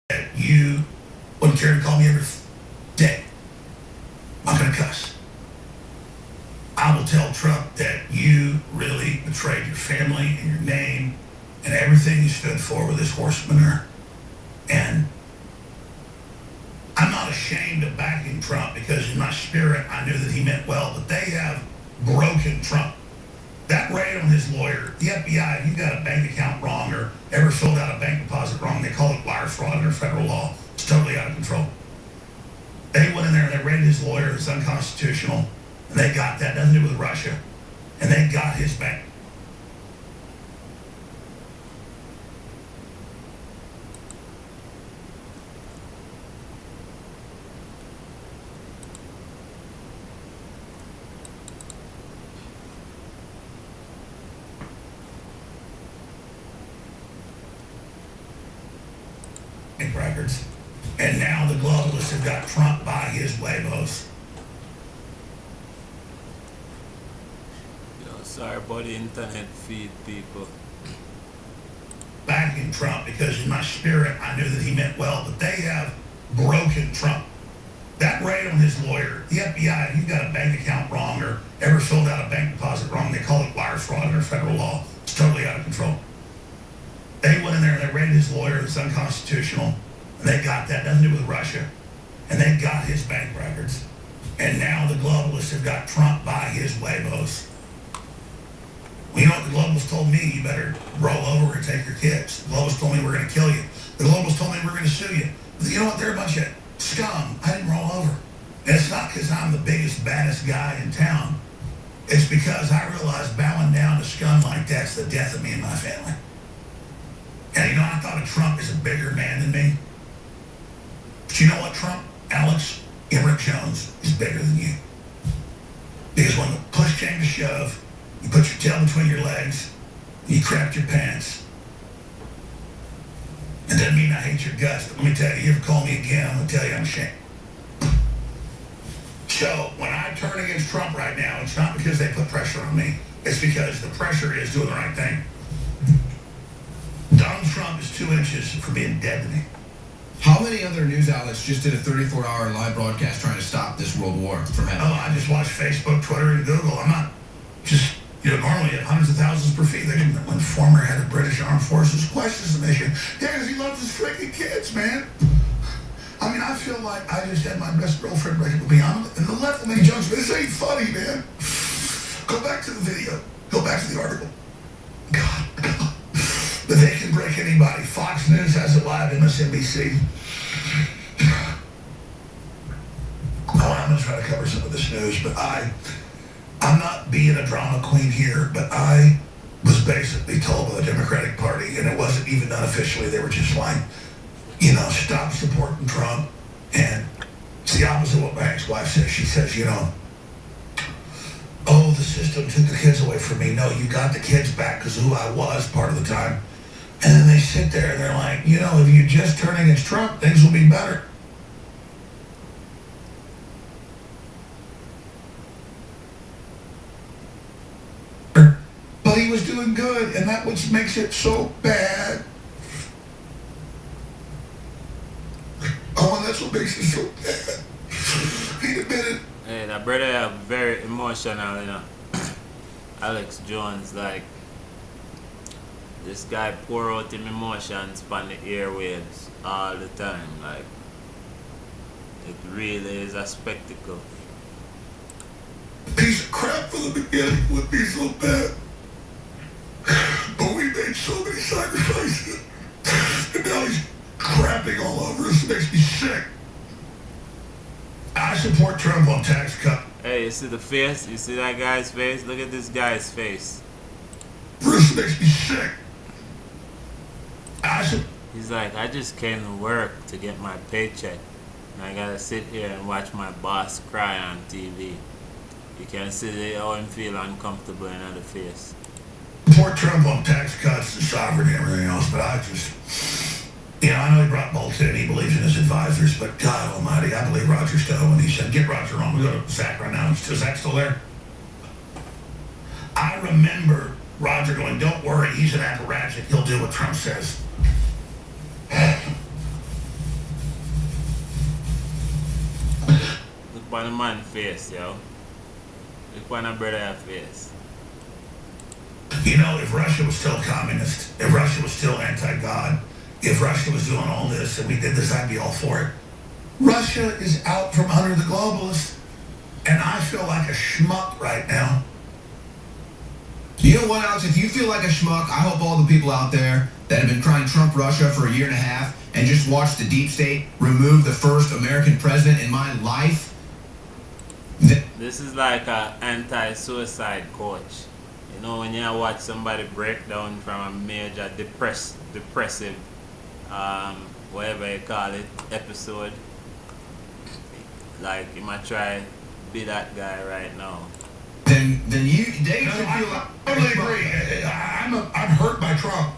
that you wouldn't care to call me every day. I'm not going to cuss. I will tell Trump that you really betrayed your family and your name and everything you stood for with this horse manure. And I'm not ashamed of backing Trump because in my spirit I knew that he meant well, but they have broken Trump. That raid on his lawyer, the FBI, if you got a bank account wrong or ever filled out a bank deposit wrong, they call it wire fraud under federal law. It's totally out of control. They went in there and they raided his lawyer. It's unconstitutional. And they got that. Nothing to do with Russia. And they got his bank. Records. And now the globalists have got Trump by his huevos. Yo, sorry about the internet feed, people. Backing Trump because in my spirit I knew that he meant well, but they have broken Trump. That raid on his lawyer, the FBI, if you got a bank account wrong or ever filled out a bank deposit wrong, they call it wire fraud under federal law. It's totally out of control. They went in there and they raided his lawyer. It's unconstitutional. And they got that. Nothing to do with Russia. And they got his bank records. And now the globalists have got Trump by his huevos. Well, you know what the globalists told me? You better roll over and take your kids. The globalists told me we're going to kill you. The globalists told me we're going to sue you. But you know what? They're a bunch of scum. I didn't roll over. And it's not because I'm the biggest, baddest guy in town. It's because I realized bowing down to scum like that's the death of me and my family. And you know, I thought of Trump as a bigger man than me. But you know what, Trump, Alex, Everett Jones is bigger than you. Because when the push came to shove, you put your tail between your legs, and you crapped your pants. It doesn't mean I hate your guts, but let me tell you, you ever call me again, I'm going to tell you I'm ashamed. So when I turn against Trump right now, it's not because they put pressure on me. It's because the pressure is doing the right thing. Donald Trump is 2 inches from being dead to me. How many other news outlets just did a 34-hour live broadcast trying to stop this world war from happening? Oh, I just watch Facebook, Twitter, and Google. I'm not just, normally you have hundreds of thousands per feed. When former head of British Armed Forces questions the mission, yeah, because he loves his freaking kids, man. I mean, I feel like I just had my best girlfriend break up with me. And the left will make jokes, but this ain't funny, man. Go back to the video. Go back to the article. God. But they can break anybody. Fox News has it live, MSNBC. Oh, I'm going to try to cover some of this news, but I'm not being a drama queen here, but I was basically told by the Democratic Party, and it wasn't even done officially, they were just like, stop supporting Trump. And it's the opposite of what my ex-wife says. She says, oh, the system took the kids away from me. No, you got the kids back because of who I was part of the time. And then they sit there and they're like, if you just turn against Trump, things will be better. But he was doing good, and that's what makes it so bad. Oh, and that's what makes it so bad. He admitted. Hey, that brother very emotional, Alex Jones, like, this guy pour out him emotions on the airwaves all the time. Like, it really is a spectacle. Piece of crap from the beginning would be so bad. But we made so many sacrifices. And now he's crapping all over us. It makes me sick. I support Trump on tax cut. Hey, you see the face? You see that guy's face? Look at this guy's face. This makes me sick. He's like, I just came to work to get my paycheck, and I gotta sit here and watch my boss cry on TV. You can see how him feel uncomfortable in the face. Support Trump on tax cuts and sovereignty and everything else, but I just, I know he brought bolts in, he believes in his advisors, but God almighty, I believe Roger Stowe when he said, get Roger on, we go to Zach right now. Is Zach still there? I remember Roger going, don't worry, he's an apparatchik, he'll do what Trump says. on the man face, yo. Look on a brother face. You know, if Russia was still communist, if Russia was still anti-God, if Russia was doing all this and we did this, I'd be all for it. Russia is out from under the globalists, and I feel like a schmuck right now. You know what, Alex? If you feel like a schmuck, I hope all the people out there that have been crying Trump Russia for a year and a half and just watched the deep state remove the first American president in my life. This is like a anti-suicide coach. You know, when you watch somebody break down from a major depressive, whatever you call it, episode, like you might try be that guy right now. Then Dave should I feel like totally agree. I'm hurt by Trump,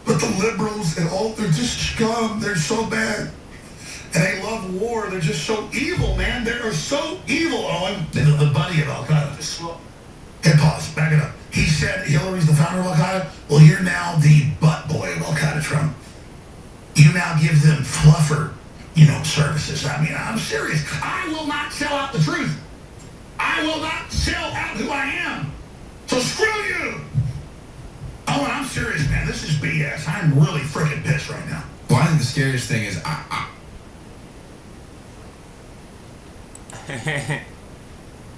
but the liberals and all, they're just scum. They're so bad. And they love war. They're just so evil, man. They are so evil, Owen. The buddy of Al-Qaeda. Just slow. Hey, pause. Back it up. He said Hillary's the founder of Al-Qaeda. Well, you're now the butt boy of Al-Qaeda, Trump. You now give them fluffer, services. I mean, I'm serious. I will not sell out the truth. I will not sell out who I am. So screw you. Owen, I'm serious, man. This is BS. I'm really freaking pissed right now. Well, I think the scariest thing is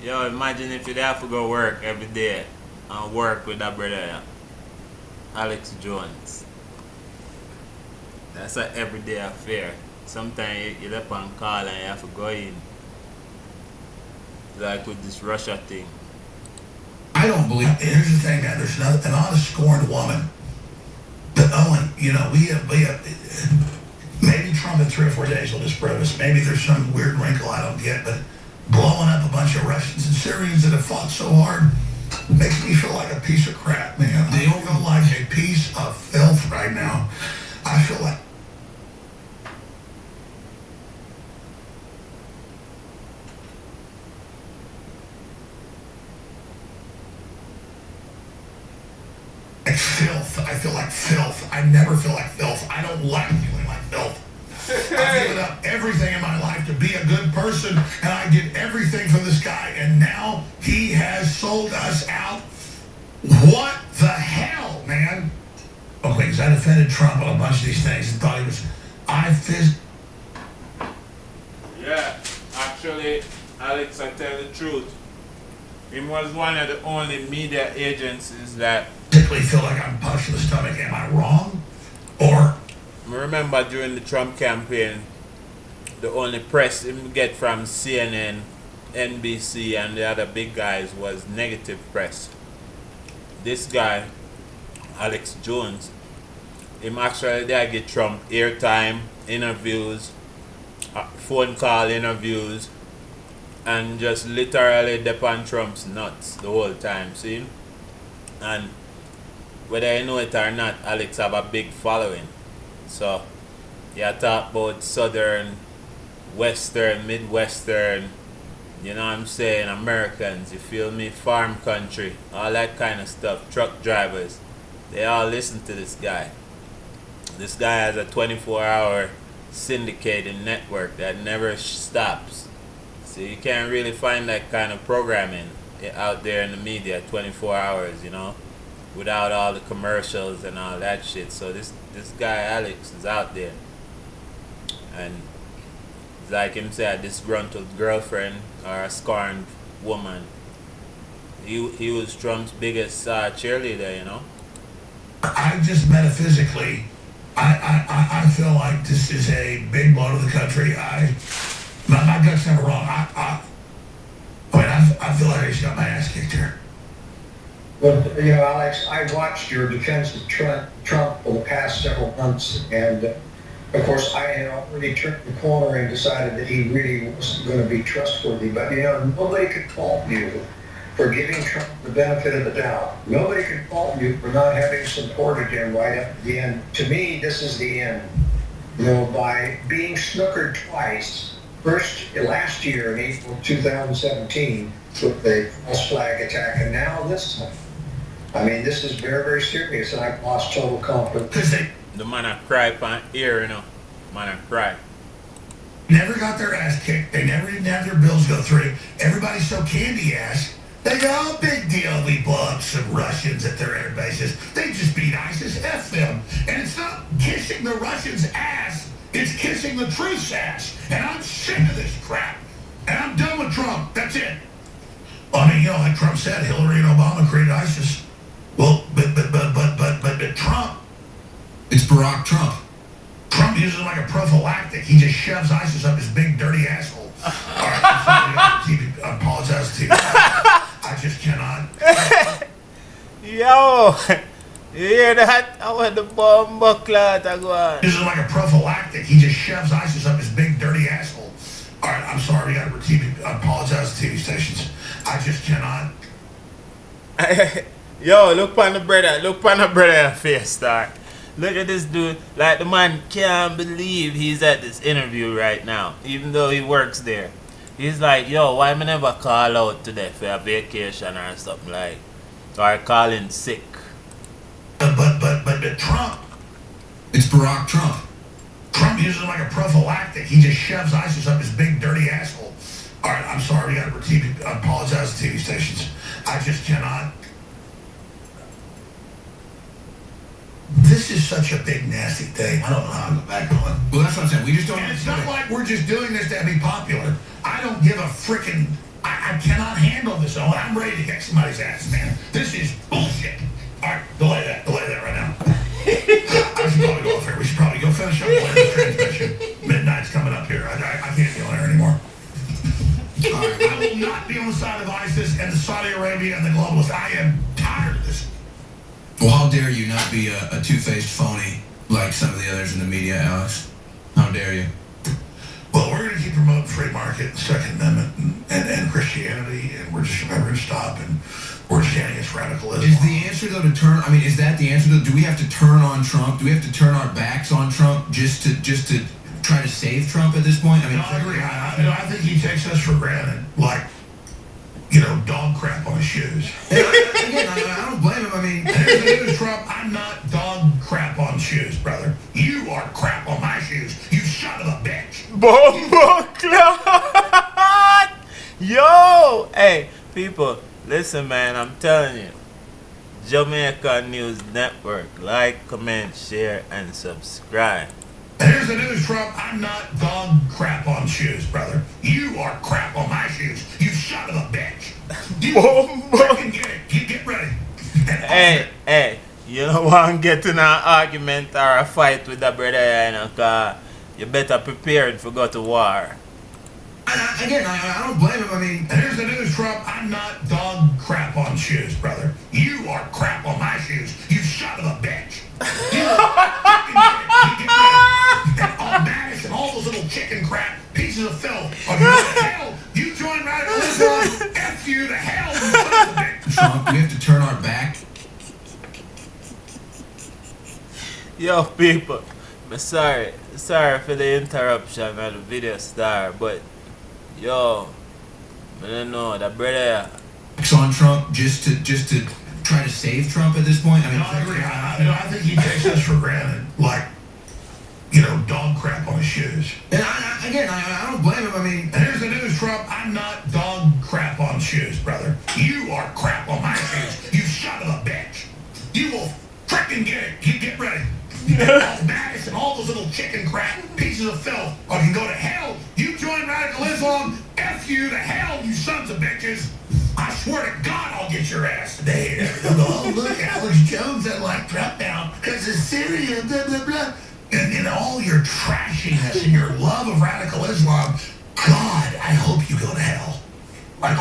Yo, imagine if you'd have to go work every day and work with that brother, Alex Jones. That's an everyday affair. Sometimes you left on call and you have to go in. Like with this Russia thing. I don't believe. Here's the thing, man. There's an honest, scorned woman. But Owen, we have maybe Trump in 3 or 4 days will disprove us. Maybe there's some weird wrinkle I don't get, but blowing up a bunch of Russians and Syrians that have fought so hard makes me feel like a piece of crap, man. I feel like a piece of filth right now. I feel like filth. I feel like filth. I never feel like filth. I don't like feeling like filth. I've given up everything in my life to be a good person, and I get everything from this guy, and now he has sold us out. What the hell, man? Okay, because I defended Trump on a bunch of these things and thought he was... Yeah, actually, Alex, I tell the truth. He was one of the only media agencies that physically feel like I'm punched in the stomach. Am I wrong? Or... Remember during the Trump campaign, the only press he would get from CNN, NBC, and the other big guys was negative press. This guy, Alex Jones, him actually there get Trump airtime, interviews, phone call interviews, and just literally depend Trump's nuts the whole time, see? And whether you know it or not, Alex have a big following. So, you talk about Southern, Western, Midwestern, you know what I'm saying, Americans, you feel me, farm country, all that kind of stuff, truck drivers, they all listen to this guy. This guy has a 24-hour syndicated network that never stops. So you can't really find that kind of programming out there in the media 24 hours, without all the commercials and all that shit. So this guy Alex is out there, and like him said, disgruntled girlfriend or a scorned woman. He was Trump's biggest cheerleader, I just metaphysically, I feel like this is a big blow to the country. My gut's never wrong. I feel like I just got my ass kicked here. But, Alex, I watched your defense of Trump for the past several months, and of course, I had already turned the corner and decided that he really wasn't going to be trustworthy. But, nobody could fault you for giving Trump the benefit of the doubt. Nobody could fault you for not having supported him right up at the end. To me, this is the end. By being snookered twice, first last year in April 2017 with the false flag attack, and now this time. I mean, this is very, very serious, and I've lost total confidence. The man a cry pan ear, Man a cry. never got their ass kicked. They never even had their bills go through. Everybody's so candy ass. They go, oh, big deal. We blow up some Russians at their air bases. They just beat ISIS. F them. And it's not kissing the Russians' ass. It's kissing the truth's ass. And I'm sick of this crap. And I'm done with Trump. That's it. I mean, you know, like Trump said, Hillary and Obama created ISIS. Well, but Trump. It's Barack Trump. Trump uses it like a prophylactic. He just shoves ISIS up his big dirty asshole. All right, I'm sorry, I apologize to you. I just cannot. Yo, you hear that? I want the bomb buckler to go on. This is like a prophylactic. He just shoves ISIS up his big dirty asshole. All right, I'm sorry, we got to I apologize to TV stations. I just cannot. Yo, look on the brother face, star. Look at this dude. Like, the man can't believe he's at this interview right now, even though he works there. He's like, yo, why me never call out today for a vacation or something like, or call in sick. But Trump. It's Barack Trump. Trump uses it like a prophylactic. He just shoves ISIS up his big dirty asshole. All right, I'm sorry, we got to I apologize to TV stations. I just cannot. This is such a big, nasty thing. I don't know how to go back on. Well, that's what I'm saying. We just don't. And it's not like we're just doing this to be popular. I don't give a freaking. I cannot handle this, Owen. I'm ready to kick somebody's ass, man. This is bullshit. All right, delay that right now. I should probably go off here. We should probably go finish up this transmission. Midnight's coming up here. I can't be on air anymore. All right, I will not be on the side of ISIS and the Saudi Arabia and the globalists. I am tired of this. Well, how dare you not be a two-faced phony like some of the others in the media, Alex? How dare you? Well, we're going to keep promoting free market and Second Amendment and Christianity, and we're just never going to stop, and we're standing against radicalism. Is the answer, though, to turn, I mean, is that the answer, though? Do we have to turn on Trump? Do we have to turn our backs on Trump just to try to save Trump at this point? I mean, no, I agree. I think he takes us for granted, like, you know, dog crap on his shoes. Again, I don't blame him. I mean, here's the news, Trump. I'm not dog crap on shoes, brother. You are crap on my shoes. You son of a bitch. Bombo clot! Yo! Hey, people, listen, man, I'm telling you. Jamaica News Network. Like, comment, share, and subscribe. And here's the news, Trump. I'm not dog crap on shoes, brother. You are crap on my shoes. You son of a bitch. You fucking get it. You get ready. Hey, you don't want to get in an argument or a fight with a brother, you know, cause you better prepared for go to war. Again, I don't blame him. I mean, and here's the news, Trump. I'm not dog crap on shoes, brother. You are crap on my shoes. You son of a bitch. You fucking get it. You get ready. And all Mattis and all those little chicken crap pieces of filth. Are you going to hell? You join Radical Islam. F you to hell, you son of a bitch. Trump, we have to turn our back. Yo, people, I'm sorry for the interruption of the video star, but yo, I don't know, the brother. On Trump just to try to save Trump at this point. I mean, no, I agree. I think he takes us for granted, like, you know, dog crap on his shoes. And I don't blame him. I mean, and here's the news, Trump. I'm not dog crap on shoes, brother. You are crap on my shoes. You son of a bitch. You will frickin' get it. You get ready. All Mattis and all those little chicken crap pieces of filth. Or you can go to hell. You join Radical Islam. F you to hell, you sons of bitches. I swear to God, I'll get your ass there. Oh, look, Alex Jones that like Trump now because of Syria, blah, blah, blah. And all your trashiness and your love of Radical Islam, God, I hope you go to hell. Like,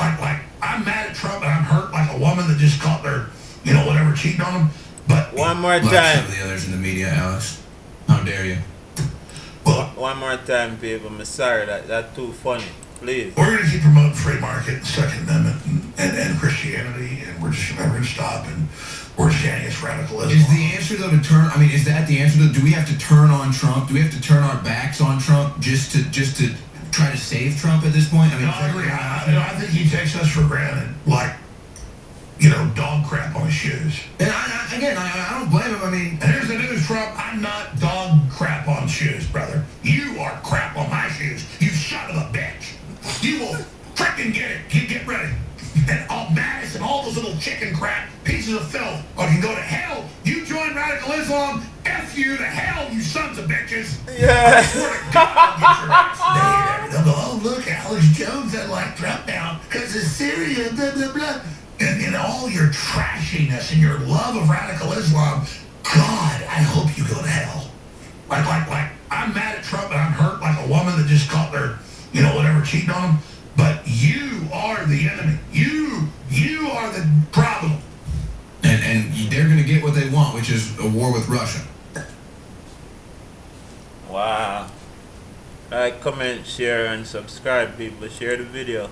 I'm mad at Trump and I'm hurt like a woman that just caught their, you know, whatever, cheating on him. But one more like time. Some of the others in the media, Alex. How dare you? Well, one more time, people. I'm sorry, that's too funny. Please. We're going to keep promoting free market and Second Amendment and Christianity, and we're just never going to stop, and we're standing against radicalism. Is the answer, though, to turn, I mean, is that the answer, though? Do we have to turn on Trump? Do we have to turn our backs on Trump just to try to save Trump at this point? I mean, no, I agree. I think he takes us for granted, like, dog crap on his shoes. And I don't blame him. I mean, And here's the news, Trump. I'm not dog crap on shoes, brother. You are crap on my shoes. You son of a bitch. You will frickin' get it. You get ready. And all Mattis and all those little chicken crap pieces of filth can go to hell. You join radical Islam. F you to hell, you sons of bitches. Yeah. I swear to God, I'll get your ass there. They'll go, oh, look, Alex Jones doesn't like Trump now because of Syria, blah, blah, blah. And all your trashiness and your love of radical Islam, God, I hope you go to hell. Like, I'm mad at Trump and I'm hurt like a woman that just caught their, whatever, cheating on him. But you are the enemy. You are the problem. and they're going to get what they want, which is a war with Russia. Wow. Like, comment, share, and subscribe, people. Share the video.